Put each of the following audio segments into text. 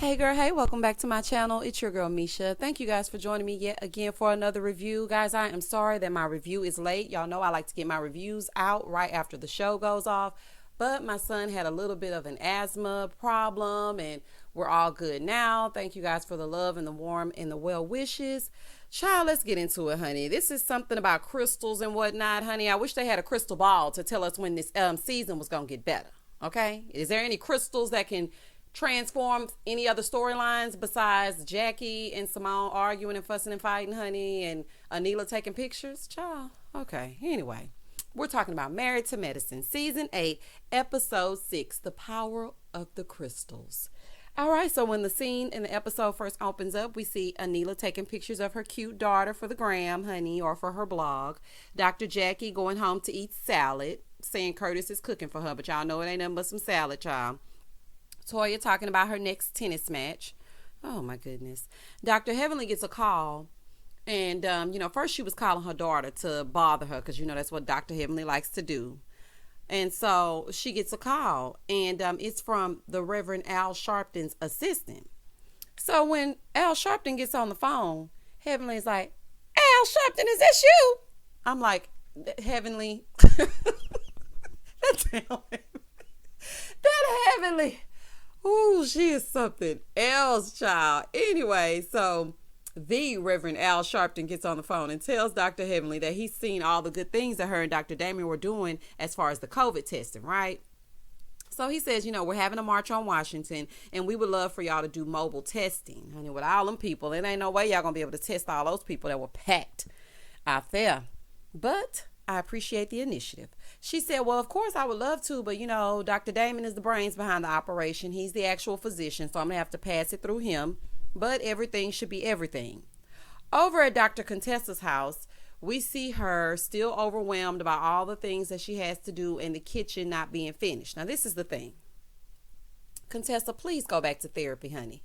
Hey girl, hey, welcome back to my channel. It's your girl Misha. Thank you guys for joining me yet again for another review. Guys, I am sorry that my review is late. Y'all know I like to get my reviews out right after the show goes off, but my son had a little bit of an asthma problem and we're all good now. Thank you guys for the love and the warm and the well wishes. Child, let's get into it, honey. This is something about crystals and whatnot, honey. I wish they had a crystal ball to tell us when this season was going to get better. Okay? Is there any crystals that can transform any other storylines besides Jackie and Simone arguing and fussing and fighting, honey, and Anila taking pictures? Child. Okay. Anyway, we're talking about Married to Medicine, Season 8, Episode 6, The Power of the Crystals. All right, so when the scene in the episode first opens up, we see Anila taking pictures of her cute daughter for the gram, honey, or for her blog. Dr. Jackie going home to eat salad, saying Curtis is cooking for her, but y'all know it ain't nothing but some salad, child. Toya talking about her next tennis match. Oh, my goodness. Dr. Heavenly gets a call. And, first she was calling her daughter to bother her because, that's what Dr. Heavenly likes to do. And so she gets a call. And it's from the Reverend Al Sharpton's assistant. So when Al Sharpton gets on the phone, Heavenly's like, Al Sharpton, is this you? I'm like, Heavenly. That's Heavenly. Ooh, she is something else, child. Anyway, so the Reverend Al Sharpton gets on the phone and tells Dr. Heavenly that he's seen all the good things that her and Dr. Damien were doing as far as the COVID testing, right? So he says, we're having a march on Washington and we would love for y'all to do mobile testing. Honey, with all them people, it ain't no way y'all gonna be able to test all those people that were packed out there. But I appreciate the initiative. She said, well, of course I would love to, but Dr. Damon is the brains behind the operation. He's the actual physician, so I'm going to have to pass it through him. But everything should be everything. Over at Dr. Contessa's house, we see her still overwhelmed about all the things that she has to do in the kitchen not being finished. Now, this is the thing. Contessa, please go back to therapy, honey.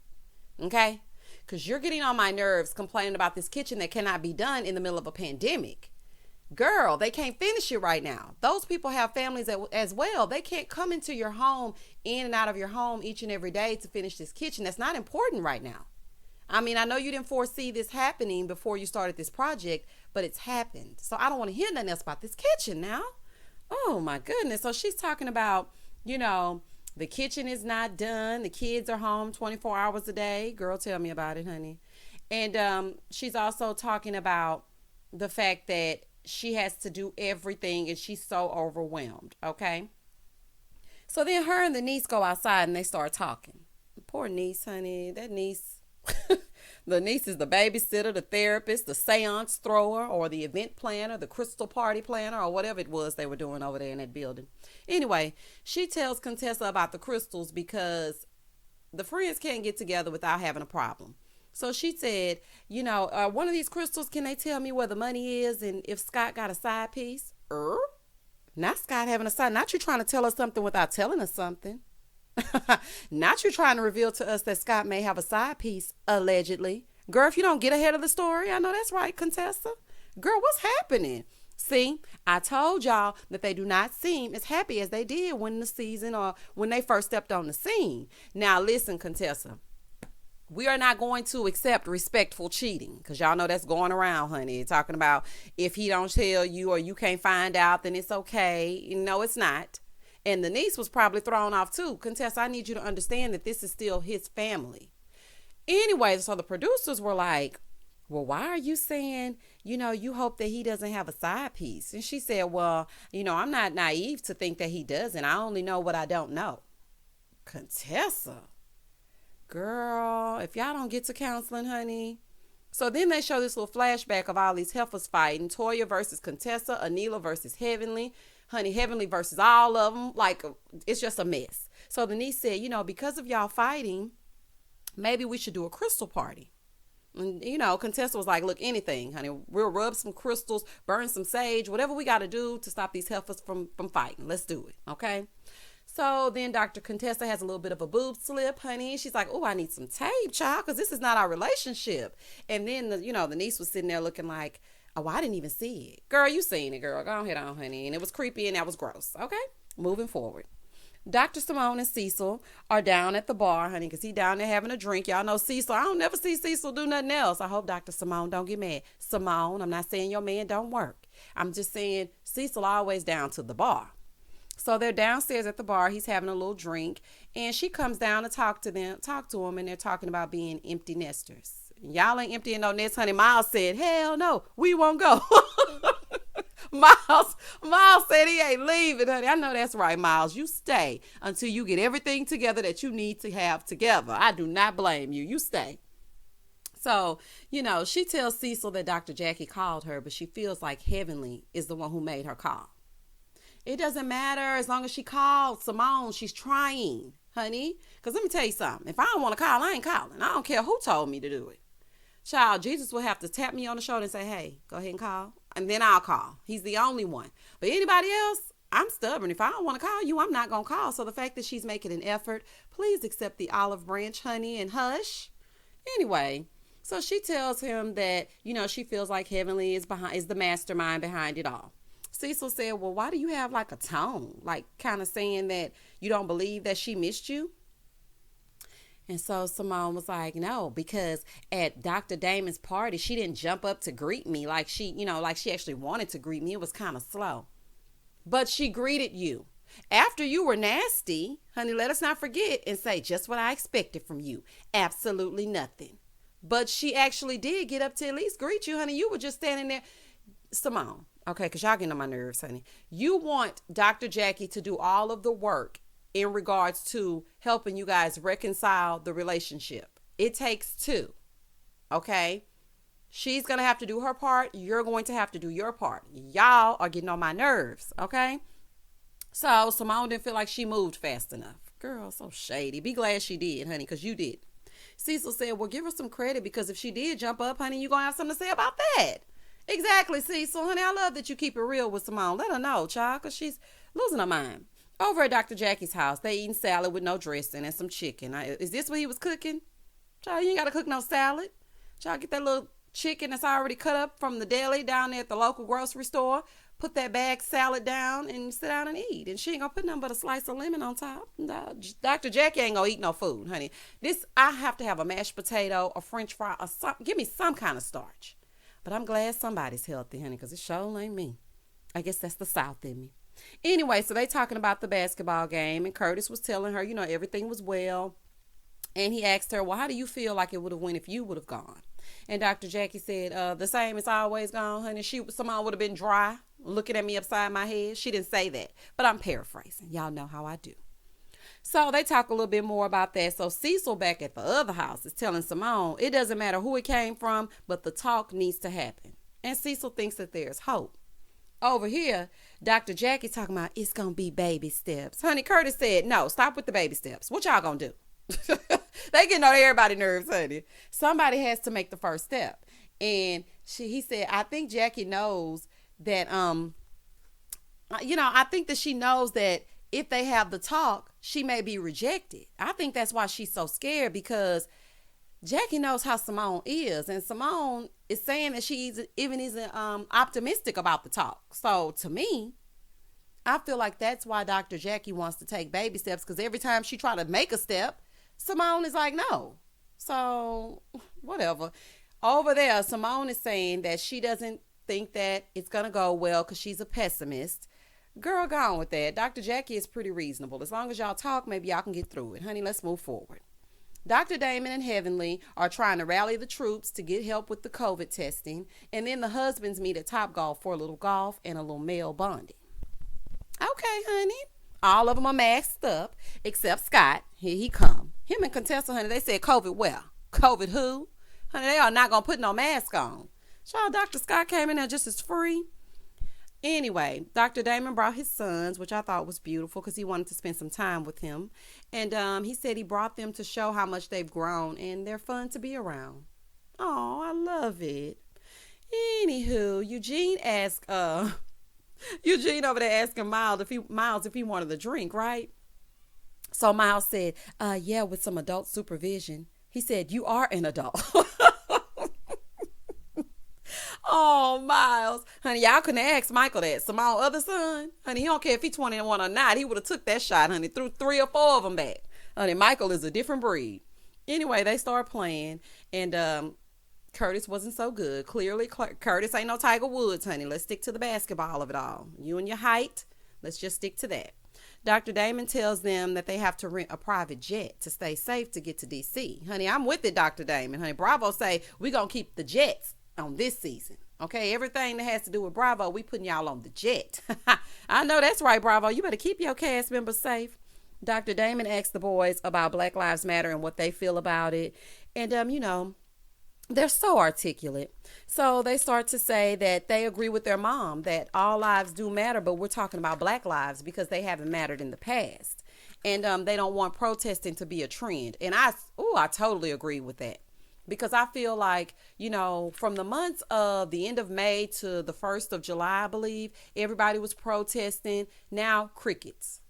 Okay? Because you're getting on my nerves complaining about this kitchen that cannot be done in the middle of a pandemic. Girl, they can't finish it right now. Those people have families as well. They can't come into your home, in and out of your home each and every day to finish this kitchen. That's not important right now. I mean, I know you didn't foresee this happening before you started this project, but it's happened. So I don't want to hear nothing else about this kitchen now. Oh, my goodness. So she's talking about, the kitchen is not done. The kids are home 24 hours a day. Girl, tell me about it, honey. And she's also talking about the fact that she has to do everything and she's so overwhelmed. Okay. So then her and the niece go outside and they start talking. Poor niece, honey. That niece, the niece is the babysitter, the therapist, the seance thrower, or the event planner, the crystal party planner, or whatever it was they were doing over there in that building. Anyway, she tells Contessa about the crystals because the friends can't get together without having a problem. So she said, one of these crystals, can they tell me where the money is and if Scott got a side piece? Not Scott having a side. Not you trying to tell us something without telling us something. Not you trying to reveal to us that Scott may have a side piece, allegedly. Girl, if you don't get ahead of the story, I know that's right, Contessa. Girl, what's happening? See, I told y'all that they do not seem as happy as they did when the season or when they first stepped on the scene. Now, listen, Contessa. We are not going to accept respectful cheating because y'all know that's going around, honey. Talking about if he don't tell you or you can't find out, then it's okay. No, it's not. And the niece was probably thrown off too. Contessa, I need you to understand that this is still his family. Anyway, so the producers were like, well, why are you saying, you hope that he doesn't have a side piece? And she said, well, I'm not naive to think that he doesn't. I only know what I don't know. Contessa. Girl, if y'all don't get to counseling, honey. So then they show this little flashback of all these heifers fighting. Toya versus Contessa, Anila versus Heavenly. Honey, Heavenly versus all of them. Like, it's just a mess. So the niece said, because of y'all fighting, maybe we should do a crystal party. And, Contessa was like, look, anything, honey. We'll rub some crystals, burn some sage, whatever we got to do to stop these heifers from fighting. Let's do it, okay? So then Dr. Contessa has a little bit of a boob slip, honey. She's like, oh, I need some tape, child, because this is not our relationship. And then, the niece was sitting there looking like, oh, I didn't even see it. Girl, you seen it, girl. Go ahead on, honey. And it was creepy and that was gross. Okay, moving forward. Dr. Simone and Cecil are down at the bar, honey, because he down there having a drink. Y'all know Cecil. I don't never see Cecil do nothing else. I hope Dr. Simone don't get mad. Simone, I'm not saying your man don't work. I'm just saying Cecil always down to the bar. So they're downstairs at the bar. He's having a little drink, and she comes down to talk to him, and they're talking about being empty nesters. Y'all ain't emptying no nest, honey. Miles said, hell no, we won't go. Miles said he ain't leaving, honey. I know that's right, Miles. You stay until you get everything together that you need to have together. I do not blame you. You stay. So, she tells Cecil that Dr. Jackie called her, but she feels like Heavenly is the one who made her call. It doesn't matter as long as she called Simone. She's trying, honey. Because let me tell you something. If I don't want to call, I ain't calling. I don't care who told me to do it. Child, Jesus will have to tap me on the shoulder and say, hey, go ahead and call. And then I'll call. He's the only one. But anybody else, I'm stubborn. If I don't want to call you, I'm not going to call. So the fact that she's making an effort, please accept the olive branch, honey, and hush. Anyway, so she tells him that, she feels like Heavenly is the mastermind behind it all. Cecil said, well, why do you have like a tone? Like kind of saying that you don't believe that she missed you? And so Simone was like, no, because at Dr. Damon's party, she didn't jump up to greet me like she actually wanted to greet me. It was kind of slow. But she greeted you. After you were nasty, honey, let us not forget and say just what I expected from you. Absolutely nothing. But she actually did get up to at least greet you, honey. You were just standing there. Simone. Okay, because y'all getting on my nerves, honey. You want Dr. Jackie to do all of the work in regards to helping you guys reconcile the relationship. It takes two, okay? She's going to have to do her part. You're going to have to do your part. Y'all are getting on my nerves, okay? So Simone didn't feel like she moved fast enough. Girl, so shady. Be glad she did, honey, because you did. Cecil said, well, give her some credit because if she did jump up, honey, you're going to have something to say about that. Exactly, Cecil. Honey, I love that you keep it real with Simone. Let her know, child, because she's losing her mind. Over at Dr. Jackie's house, they eating salad with no dressing and some chicken. Is this what he was cooking? Child, you ain't got to cook no salad. Child, get that little chicken that's already cut up from the deli down there at the local grocery store. Put that bag salad down and sit down and eat. And she ain't going to put nothing but a slice of lemon on top. No, Dr. Jackie ain't going to eat no food, honey. I have to have a mashed potato, a french fry, or give me some kind of starch. But I'm glad somebody's healthy, honey, because it sure ain't me. I guess that's the South in me. Anyway, so they talking about the basketball game, and Curtis was telling her, everything was well. And he asked her, well, how do you feel like it would have went if you would have gone? And Dr. Jackie said, the same as always gone, honey. Someone would have been dry, looking at me upside my head. She didn't say that, but I'm paraphrasing. Y'all know how I do. So they talk a little bit more about that. So Cecil back at the other house is telling Simone, it doesn't matter who it came from, but the talk needs to happen. And Cecil thinks that there's hope. Over here, Dr. Jackie talking about it's going to be baby steps. Honey, Curtis said, no, stop with the baby steps. What y'all going to do? They getting on everybody's nerves, honey. Somebody has to make the first step. And he said, I think Jackie knows that, I think that she knows that if they have the talk, she may be rejected. I think that's why she's so scared, because Jackie knows how Simone is, and Simone is saying that she isn't optimistic about the talk. So to me, I feel like that's why Dr. Jackie wants to take baby steps, because every time she try to make a step, Simone is like, no. So whatever. Over there, Simone is saying that she doesn't think that it's going to go well because she's a pessimist. Girl, go on with that. Dr. Jackie is pretty reasonable. As long as y'all talk, maybe y'all can get through it. Honey, let's move forward. Dr. Damon and Heavenly are trying to rally the troops to get help with the COVID testing. And then the husbands meet at Topgolf for a little golf and a little male bonding. Okay, honey. All of them are masked up, except Scott. Here he come. Him and Contessa, honey, they said COVID where? COVID who? Honey, they are not going to put no mask on. Child, Dr. Scott came in there just as free. Anyway, Dr. Damon brought his sons, which I thought was beautiful because he wanted to spend some time with him. And he said he brought them to show how much they've grown, and they're fun to be around. Oh, I love it. Anywho, Eugene asked Eugene over there asking Miles if he wanted a drink, right? So Miles said, yeah, with some adult supervision. He said, you are an adult. Oh, Miles. Honey, y'all couldn't ask Michael that. Simone's other son. Honey, he don't care if he's 21 or not. He would have took that shot, honey. Threw 3 or 4 of them back. Honey, Michael is a different breed. Anyway, they start playing. And Curtis wasn't so good. Clearly, Curtis ain't no Tiger Woods, honey. Let's stick to the basketball of it all. You and your height, let's just stick to that. Dr. Damon tells them that they have to rent a private jet to stay safe to get to D.C. Honey, I'm with it, Dr. Damon. Honey, Bravo say we going to keep the jets on this season. Okay, everything that has to do with Bravo, we putting y'all on the jet. I know that's right, Bravo. You better keep your cast members safe. Dr. Damon asked the boys about Black Lives Matter and what they feel about it. And, they're so articulate. So they start to say that they agree with their mom that all lives do matter, but we're talking about Black lives because they haven't mattered in the past. And they don't want protesting to be a trend. And I totally agree with that. Because I feel like, from the months of the end of May to the 1st of July, I believe, everybody was protesting. Now, crickets.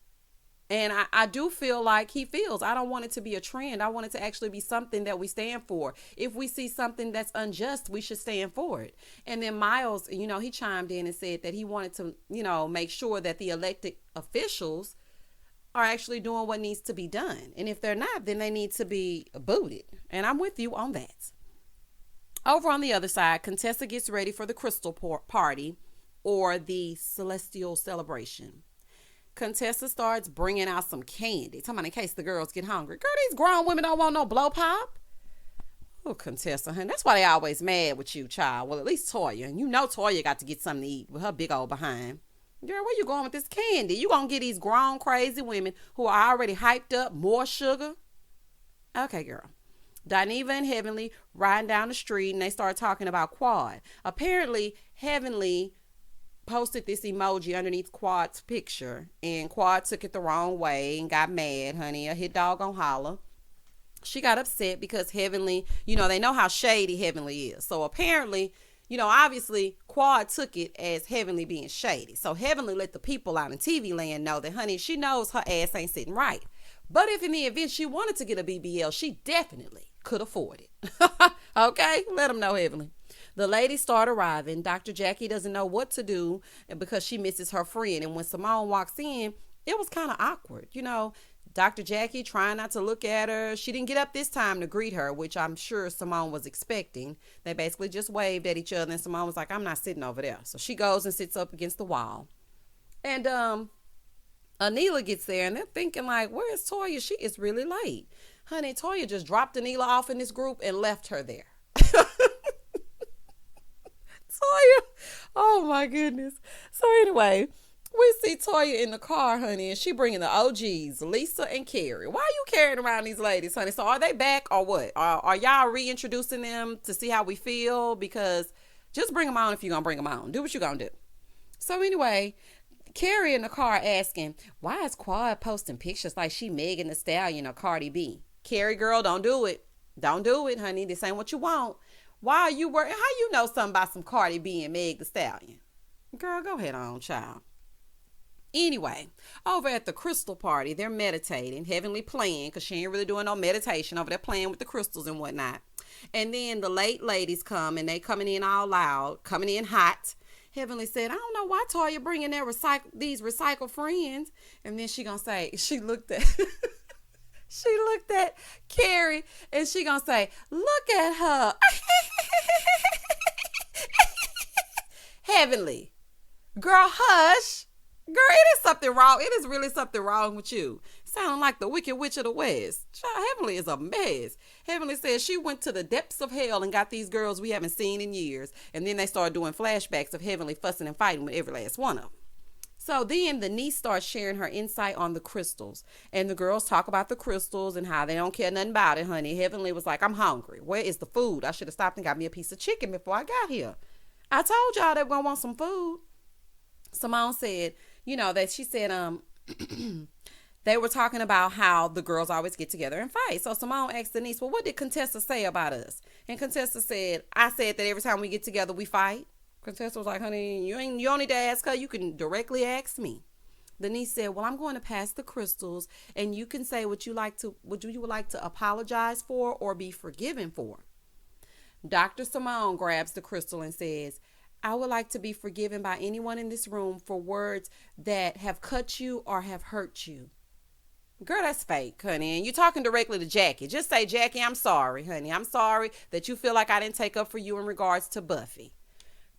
And I do feel like he feels, I don't want it to be a trend. I want it to actually be something that we stand for. If we see something that's unjust, we should stand for it. And then Miles, he chimed in and said that he wanted to, make sure that the elected officials are actually doing what needs to be done. And if they're not, then they need to be booted. And I'm with you on that. Over on the other side, Contessa gets ready for the crystal party or the celestial celebration. Contessa starts bringing out some candy. Talking about in case the girls get hungry. Girl, these grown women don't want no blow pop. Oh, Contessa, honey. That's why they always mad with you, child. Well, at least Toya. And Toya got to get something to eat with her big old behind. Girl, where you going with this candy? You gonna get these grown crazy women who are already hyped up more sugar? Okay, girl. Dineva and Heavenly riding down the street and they start talking about Quad. Apparently, Heavenly posted this emoji underneath Quad's picture and Quad took it the wrong way and got mad, honey. A hit dog on holler. She got upset because Heavenly, they know how shady Heavenly is. So apparently, obviously Quad took it as Heavenly being shady. So Heavenly let the people out in TV land know that, honey, she knows her ass ain't sitting right. But if in the event she wanted to get a BBL, she definitely could afford it. Okay? Let them know, Heavenly. The ladies start arriving. Dr. Jackie doesn't know what to do because she misses her friend. And when Simone walks in, it was kind of awkward. Dr. Jackie trying not to look at her. She didn't get up this time to greet her, which I'm sure Simone was expecting. They basically just waved at each other and Simone was like, I'm not sitting over there. So she goes and sits up against the wall. And Anila gets there and they're thinking like, where's Toya? She is really late. Honey, Toya just dropped Anila off in this group and left her there. Toya. Oh my goodness. So anyway, we see Toya in the car, honey, and she bringing the OGs, Lisa and Carrie. Why are you carrying around these ladies, honey? So are they back or what? Are y'all reintroducing them to see how we feel? Because just bring them on if you're going to bring them on. Do what you're going to do. So anyway, Carrie in the car asking, why is Quad posting pictures like she Megan Thee Stallion or Cardi B? Carrie, girl, don't do it. Don't do it, honey. This ain't what you want. Why are you worried? How you know something about some Cardi B and Meg Thee Stallion? Girl, go ahead on, child. Anyway, over at the crystal party, they're meditating, Heavenly playing, because she ain't really doing no meditation over there playing with the crystals and whatnot. And then the late ladies come, and they coming in all loud, coming in hot. Heavenly said, I don't know why Toya bringing these recycled friends. And then she gonna say, she looked at Carrie, and she gonna say, look at her. Heavenly, girl, hush. Girl, it is something wrong. It is really something wrong with you. Sounding like the Wicked Witch of the West. Child, Heavenly is a mess. Heavenly says she went to the depths of hell and got these girls we haven't seen in years. And then they started doing flashbacks of Heavenly fussing and fighting with every last one of them. So then the niece starts sharing her insight on the crystals. And the girls talk about the crystals and how they don't care nothing about it, honey. Heavenly was like, I'm hungry. Where is the food? I should have stopped and got me a piece of chicken before I got here. I told y'all they were going to want some food. Simone said, that she said, they were talking about how the girls always get together and fight. So Simone asked Denise, well, what did Contessa say about us? And Contessa said, I said that every time we get together, we fight. Contessa was like, honey, you don't need to ask her. You can directly ask me. Denise said, well, I'm going to pass the crystals and you can say what you would like to apologize for or be forgiven for. Dr. Simone grabs the crystal and says, I would like to be forgiven by anyone in this room for words that have cut you or have hurt you. Girl, that's fake, honey. And you're talking directly to Jackie. Just say, Jackie, I'm sorry, honey. I'm sorry that you feel like I didn't take up for you in regards to Buffy.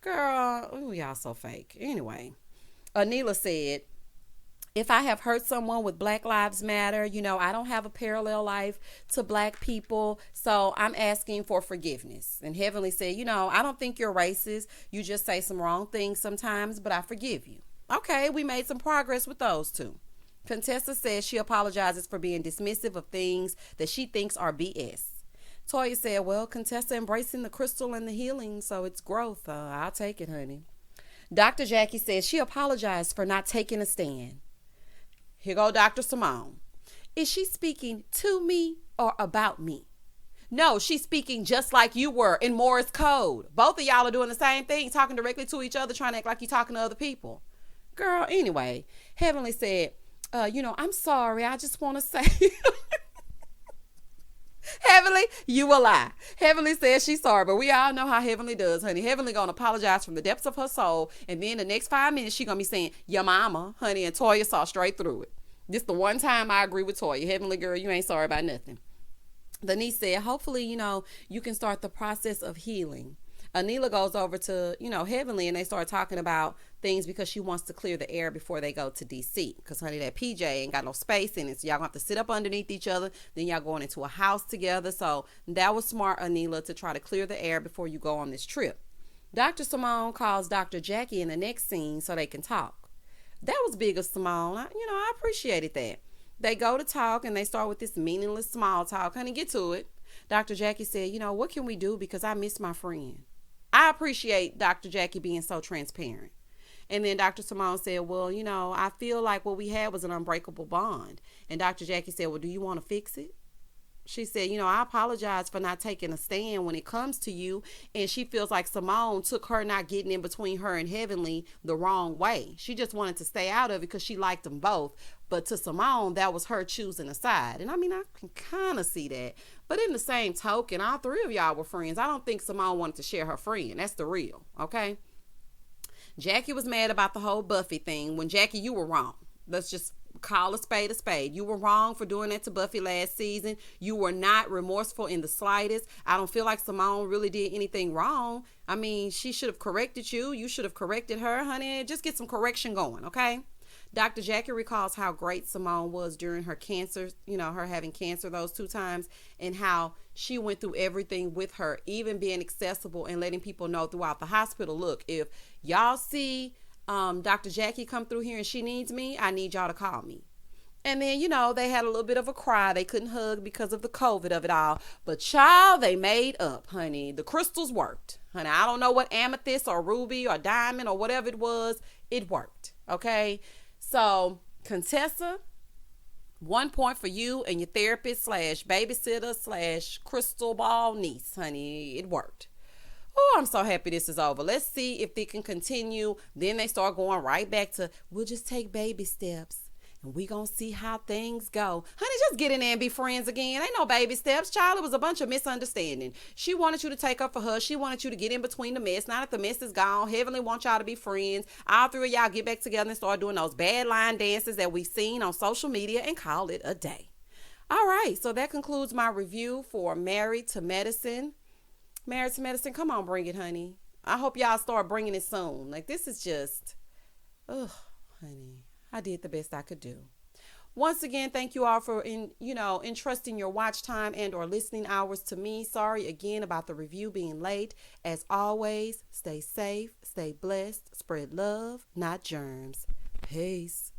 Girl, ooh, y'all so fake. Anyway, Anila said, if I have hurt someone with Black Lives Matter, I don't have a parallel life to Black people, so I'm asking for forgiveness. And Heavenly said, I don't think you're racist. You just say some wrong things sometimes, but I forgive you. Okay, we made some progress with those two. Contessa says she apologizes for being dismissive of things that she thinks are BS. Toya said, well, Contessa embracing the crystal and the healing, so it's growth. I'll take it, honey. Dr. Jackie says she apologized for not taking a stand. Here go Dr. Simone. Is she speaking to me or about me? No, she's speaking just like you were in Morse code. Both of y'all are doing the same thing, talking directly to each other, trying to act like you're talking to other people. Girl, anyway, Heavenly said, I'm sorry. I just want to say, Heavenly, you a lie. Heavenly says she's sorry, but we all know how Heavenly does, honey. Heavenly gonna apologize from the depths of her soul, and then the next 5 minutes she gonna be saying, your mama, honey, and Toya saw straight through it. This the one time I agree with Toya. Heavenly girl, you ain't sorry about nothing. The niece said, hopefully, you can start the process of healing. Anila goes over to, Heavenly, and they start talking about things because she wants to clear the air before they go to DC. Because, honey, that PJ ain't got no space in it. So y'all gonna have to sit up underneath each other. Then y'all going into a house together. So that was smart, Anila, to try to clear the air before you go on this trip. Dr. Simone calls Dr. Jackie in the next scene so they can talk. That was big of Simone. I appreciated that. They go to talk and they start with this meaningless small talk. Honey, get to it. Dr. Jackie said, what can we do because I miss my friend? I appreciate Dr. Jackie being so transparent. And then Dr. Simone said, well, I feel like what we had was an unbreakable bond. And Dr. Jackie said, well, do you want to fix it? She said, I apologize for not taking a stand when it comes to you. And she feels like Simone took her not getting in between her and Heavenly the wrong way. She just wanted to stay out of it because she liked them both. But to Simone, that was her choosing a side. And I can kind of see that. But in the same token, all three of y'all were friends. I don't think Simone wanted to share her friend. That's the real, okay? Jackie was mad about the whole Buffy thing when, Jackie, you were wrong. Let's just call a spade a spade. You were wrong for doing that to Buffy last season. You were not remorseful in the slightest. I don't feel like Simone really did anything wrong. She should have corrected you. You should have corrected her, honey. Just get some correction going, okay? Dr. Jackie recalls how great Simone was during her cancer, her having cancer those 2 times, and how she went through everything with her, even being accessible and letting people know throughout the hospital, look, if y'all see Dr. Jackie come through here and she needs me, I need y'all to call me. And then, they had a little bit of a cry. They couldn't hug because of the COVID of it all. But child, they made up, honey. The crystals worked. Honey, I don't know what amethyst or ruby or diamond or whatever it was. It worked, okay? So, Contessa, 1 point for you and your therapist / babysitter / crystal ball niece, honey. It worked. Oh, I'm so happy this is over. Let's see if they can continue. Then they start going right back to, we'll just take baby steps. And we gonna see how things go. Honey, just get in there and be friends again. Ain't no baby steps, child. It was a bunch of misunderstanding. She wanted you to take up for her. She wanted you to get in between the mess. Now that the mess is gone, Heavenly wants y'all to be friends. All 3 of y'all get back together and start doing those bad line dances that we've seen on social media and call it a day. All right, so that concludes my review for Married to Medicine. Married to Medicine, come on, bring it, honey. I hope y'all start bringing it soon. Like, this is just, honey. I did the best I could do. Once again, thank you all for entrusting your watch time and or listening hours to me. Sorry again about the review being late. As always, stay safe, stay blessed, spread love, not germs. Peace.